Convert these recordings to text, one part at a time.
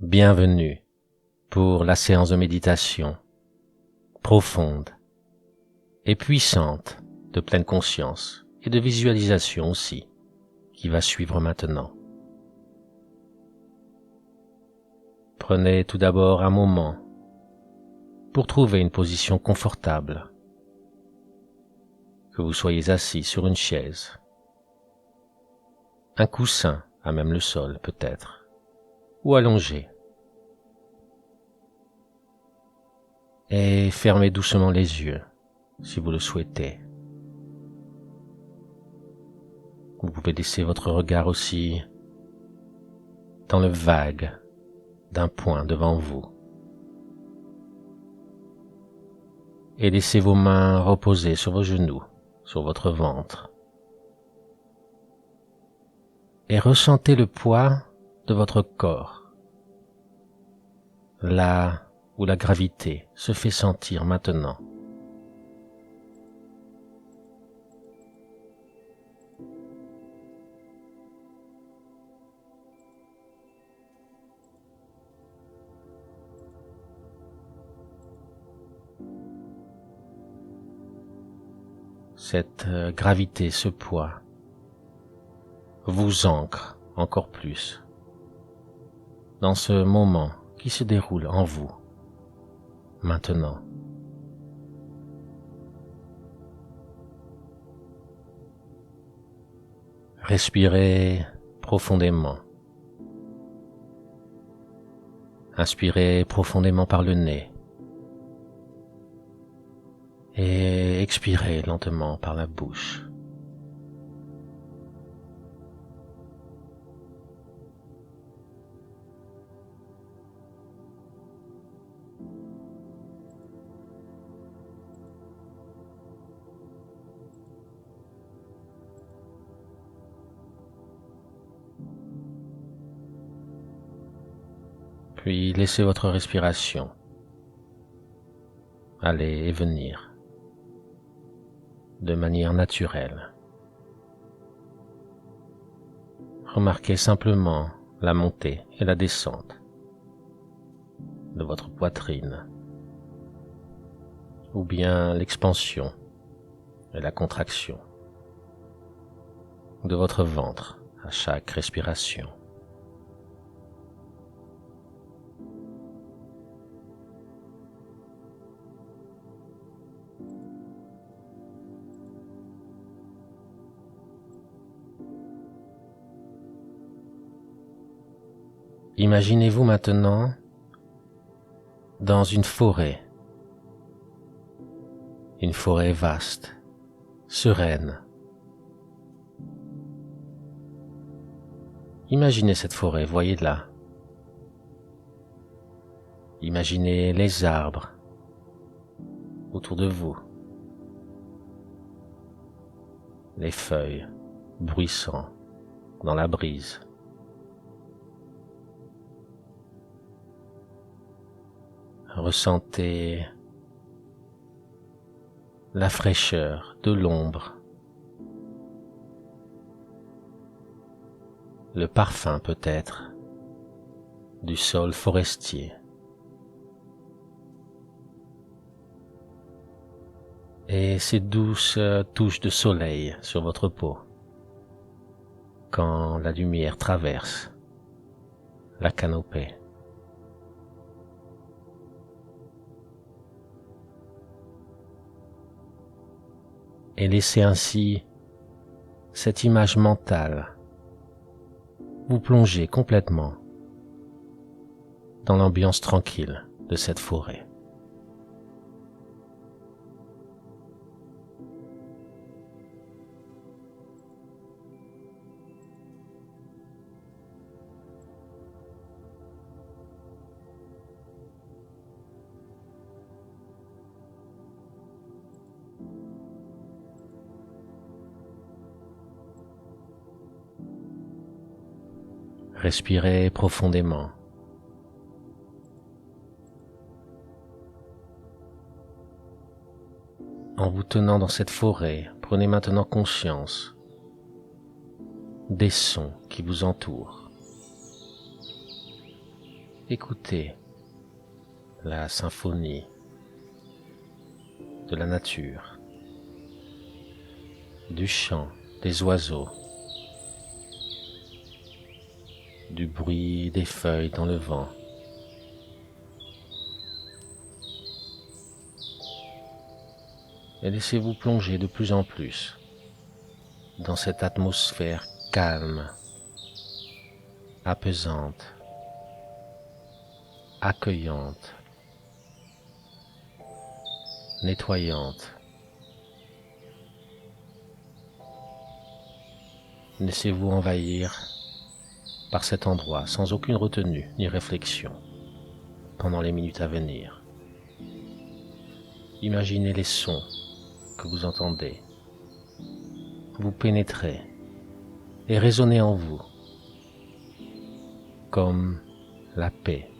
Bienvenue pour la séance de méditation profonde et puissante de pleine conscience et de visualisation aussi qui va suivre maintenant. Prenez tout d'abord un moment pour trouver une position confortable, que vous soyez assis sur une chaise, un coussin à même le sol peut-être, ou allongé. Et fermez doucement les yeux si vous le souhaitez. Vous pouvez laisser votre regard aussi dans le vague d'un point devant vous. Et laissez vos mains reposer sur vos genoux, sur votre ventre. Et ressentez le poids de votre corps, là où la gravité se fait sentir maintenant. Cette gravité, ce poids, vous ancre encore plus dans ce moment qui se déroule en vous, maintenant. Respirez profondément. Inspirez profondément par le nez et expirez lentement par la bouche. Puis laissez votre respiration aller et venir de manière naturelle. Remarquez simplement la montée et la descente de votre poitrine, ou bien l'expansion et la contraction de votre ventre à chaque respiration. Imaginez-vous maintenant dans une forêt vaste, sereine. Imaginez cette forêt, voyez-la. Imaginez les arbres autour de vous, les feuilles bruissant dans la brise. Ressentez la fraîcheur de l'ombre, le parfum peut-être du sol forestier. Et ces douces touches de soleil sur votre peau quand la lumière traverse la canopée. Et laissez ainsi cette image mentale vous plonger complètement dans l'ambiance tranquille de cette forêt. Respirez profondément. En vous tenant dans cette forêt, prenez maintenant conscience des sons qui vous entourent. Écoutez la symphonie de la nature, du chant des oiseaux, du bruit des feuilles dans le vent. Et laissez-vous plonger de plus en plus dans cette atmosphère calme, apaisante, accueillante, nettoyante. Laissez-vous envahir par cet endroit sans aucune retenue ni réflexion pendant les minutes à venir. Imaginez les sons que vous entendez, vous pénétrez et résonnez en vous comme la paix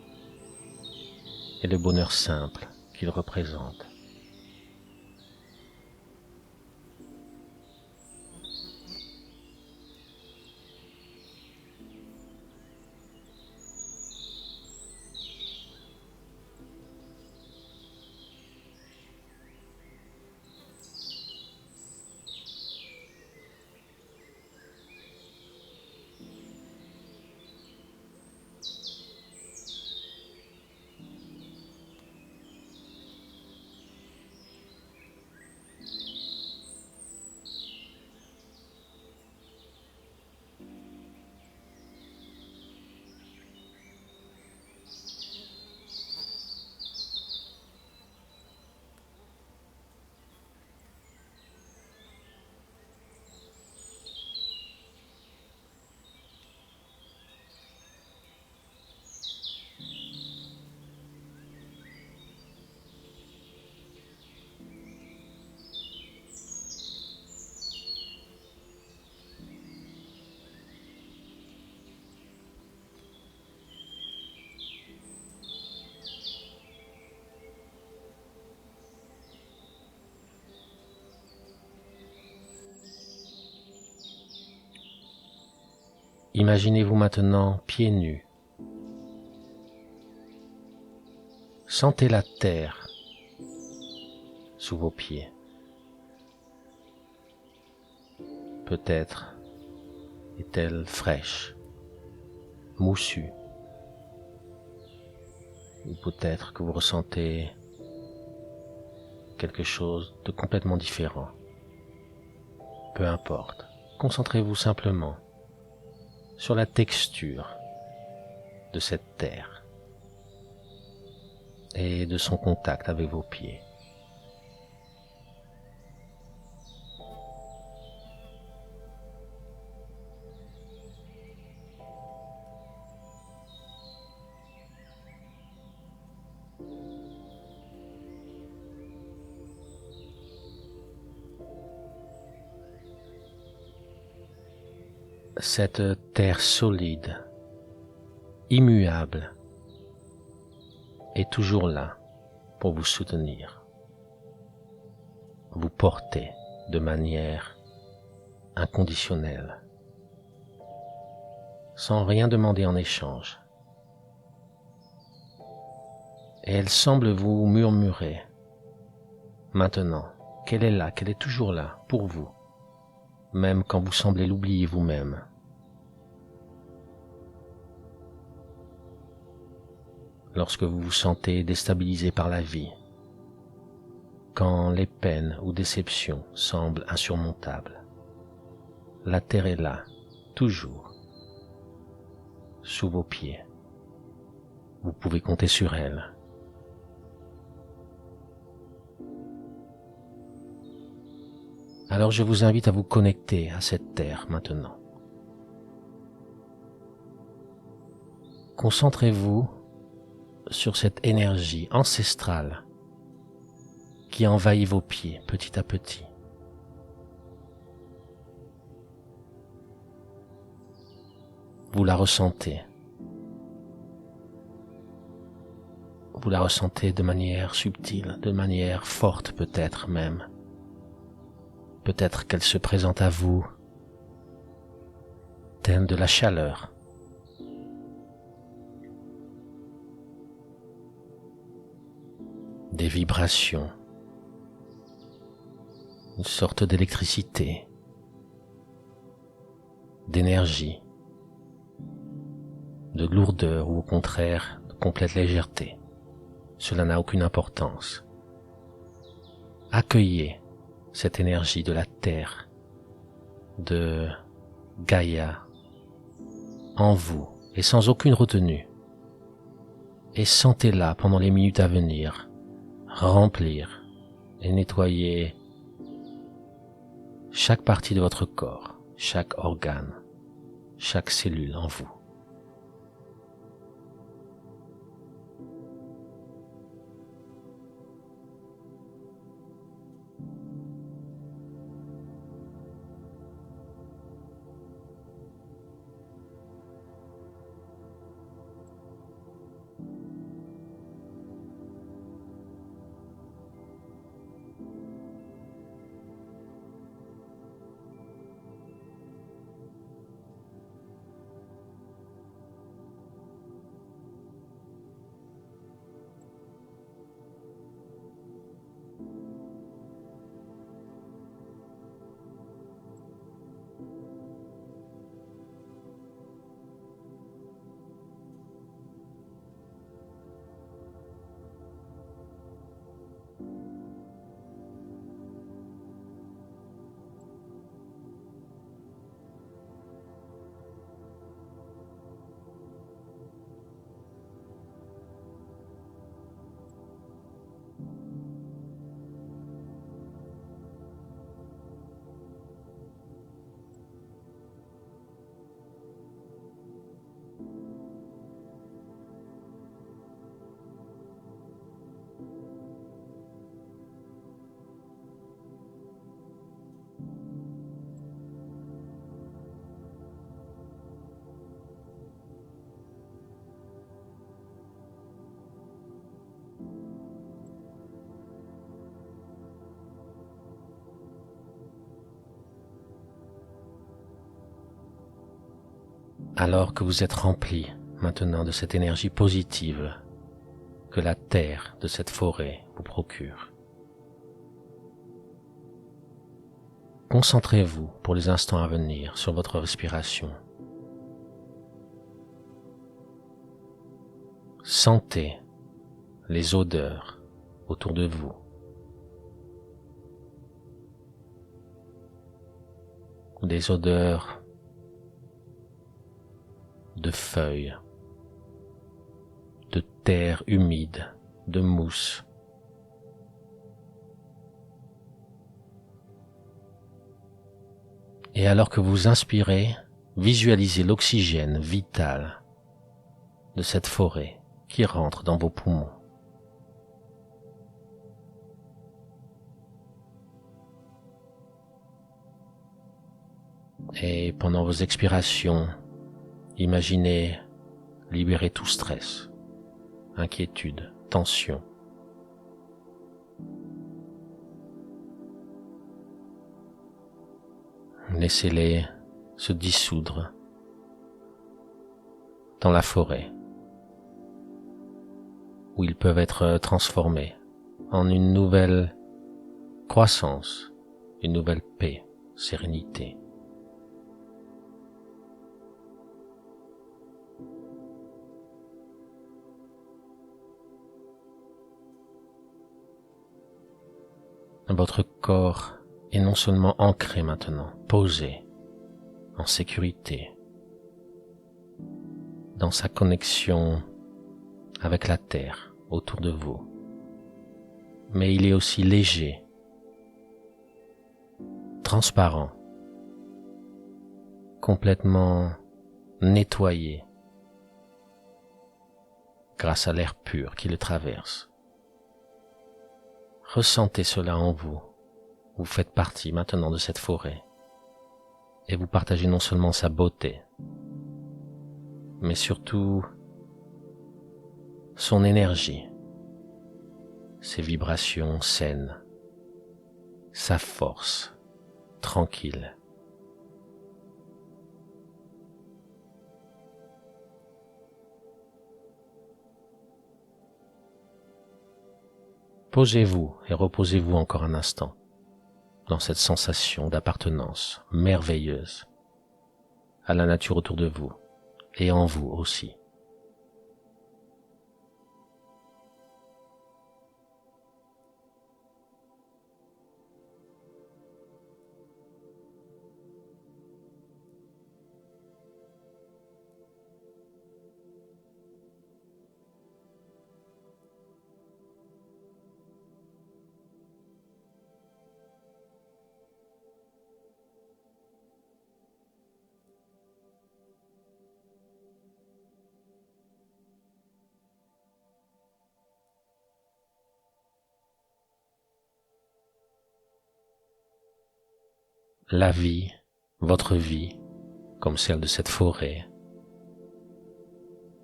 et le bonheur simple qu'ils représentent. Imaginez-vous maintenant pieds nus. Sentez la terre sous vos pieds. Peut-être est-elle fraîche, moussue, ou peut-être que vous ressentez quelque chose de complètement différent. Peu importe, concentrez-vous simplement sur la texture de cette terre et de son contact avec vos pieds. Cette terre solide, immuable, est toujours là pour vous soutenir, vous porter de manière inconditionnelle, sans rien demander en échange. Et elle semble vous murmurer maintenant qu'elle est là, qu'elle est toujours là pour vous, même quand vous semblez l'oublier vous-même. Lorsque vous vous sentez déstabilisé par la vie, quand les peines ou déceptions semblent insurmontables, la terre est là, toujours, sous vos pieds. Vous pouvez compter sur elle. Alors je vous invite à vous connecter à cette terre maintenant. Concentrez-vous sur cette énergie ancestrale qui envahit vos pieds petit à petit. Vous la ressentez. Vous la ressentez de manière subtile, de manière forte peut-être même. Peut-être qu'elle se présente à vous telle de la chaleur. des vibrations, une sorte d'électricité, d'énergie, de lourdeur ou au contraire de complète légèreté. Cela n'a aucune importance. Accueillez cette énergie de la Terre, de Gaïa, en vous et sans aucune retenue. Et sentez-la pendant les minutes à venir, remplir et nettoyer chaque partie de votre corps, chaque organe, chaque cellule en vous. Alors que vous êtes rempli maintenant de cette énergie positive que la terre de cette forêt vous procure, concentrez-vous pour les instants à venir sur votre respiration. Sentez les odeurs autour de vous. Des odeurs de feuilles, de terre humide, de mousse. Et alors que vous inspirez, visualisez l'oxygène vital de cette forêt qui rentre dans vos poumons. Et pendant vos expirations, imaginez libérer tout stress, inquiétude, tension. Laissez-les se dissoudre dans la forêt, où ils peuvent être transformés en une nouvelle croissance, une nouvelle paix, sérénité. Votre corps est non seulement ancré maintenant, posé, en sécurité, dans sa connexion avec la terre autour de vous, mais il est aussi léger, transparent, complètement nettoyé grâce à l'air pur qui le traverse. Ressentez cela en vous. Vous faites partie maintenant de cette forêt et vous partagez non seulement sa beauté, mais surtout son énergie, ses vibrations saines, sa force tranquille. Posez-vous et reposez-vous encore un instant dans cette sensation d'appartenance merveilleuse à la nature autour de vous et en vous aussi. La vie, votre vie, comme celle de cette forêt,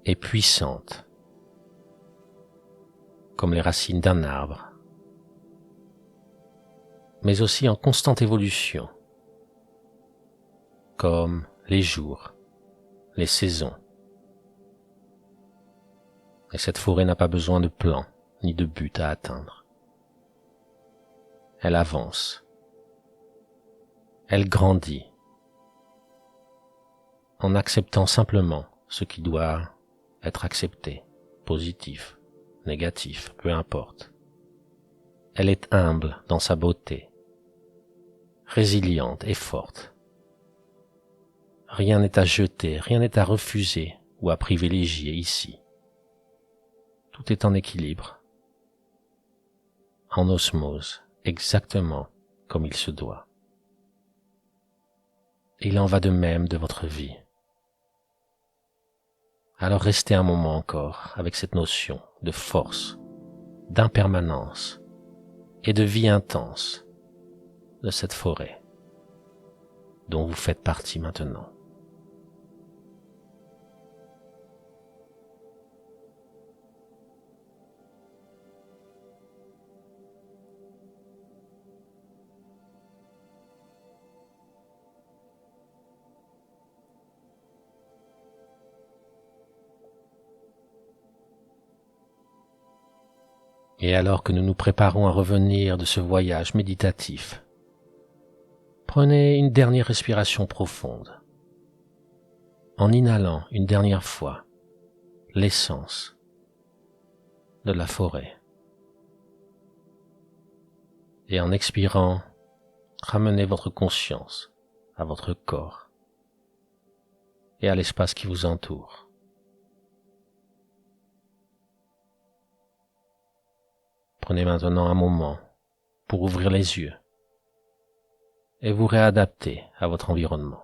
est puissante, comme les racines d'un arbre, mais aussi en constante évolution, comme les jours, les saisons. Et cette forêt n'a pas besoin de plan ni de but à atteindre. Elle avance, elle grandit, en acceptant simplement ce qui doit être accepté, positif, négatif, peu importe. Elle est humble dans sa beauté, résiliente et forte. Rien n'est à jeter, rien n'est à refuser ou à privilégier ici. Tout est en équilibre, en osmose, exactement comme il se doit. Il en va de même de votre vie. Alors restez un moment encore avec cette notion de force, d'impermanence et de vie intense de cette forêt dont vous faites partie maintenant. Et alors que nous nous préparons à revenir de ce voyage méditatif, prenez une dernière respiration profonde, en inhalant une dernière fois l'essence de la forêt. Et en expirant, ramenez votre conscience à votre corps et à l'espace qui vous entoure. Prenez maintenant un moment pour ouvrir les yeux et vous réadapter à votre environnement.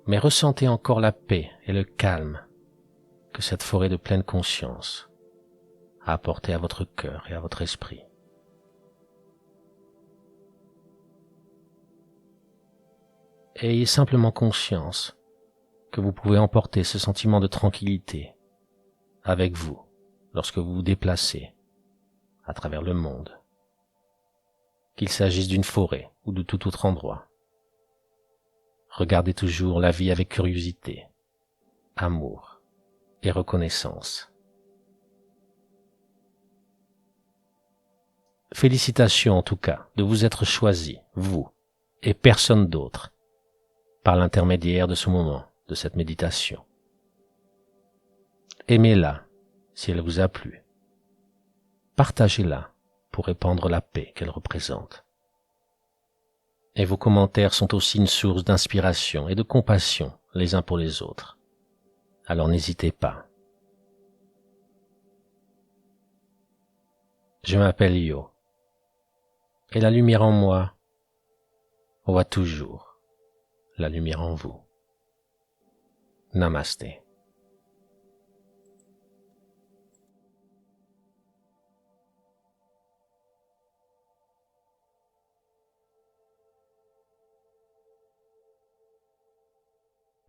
Mais ressentez encore la paix et le calme que cette forêt de pleine conscience a apporté à votre cœur et à votre esprit. Ayez simplement conscience que vous pouvez emporter ce sentiment de tranquillité avec vous lorsque vous vous déplacez à travers le monde, qu'il s'agisse d'une forêt ou de tout autre endroit. Regardez toujours la vie avec curiosité, amour et reconnaissance. Félicitations en tout cas de vous être choisi, vous et personne d'autre, par l'intermédiaire de ce moment, de cette méditation. Aimez-la si elle vous a plu. Partagez-la pour répandre la paix qu'elle représente. Et vos commentaires sont aussi une source d'inspiration et de compassion les uns pour les autres. Alors n'hésitez pas. Je m'appelle Yo, et la lumière en moi voit toujours la lumière en vous. Namasté.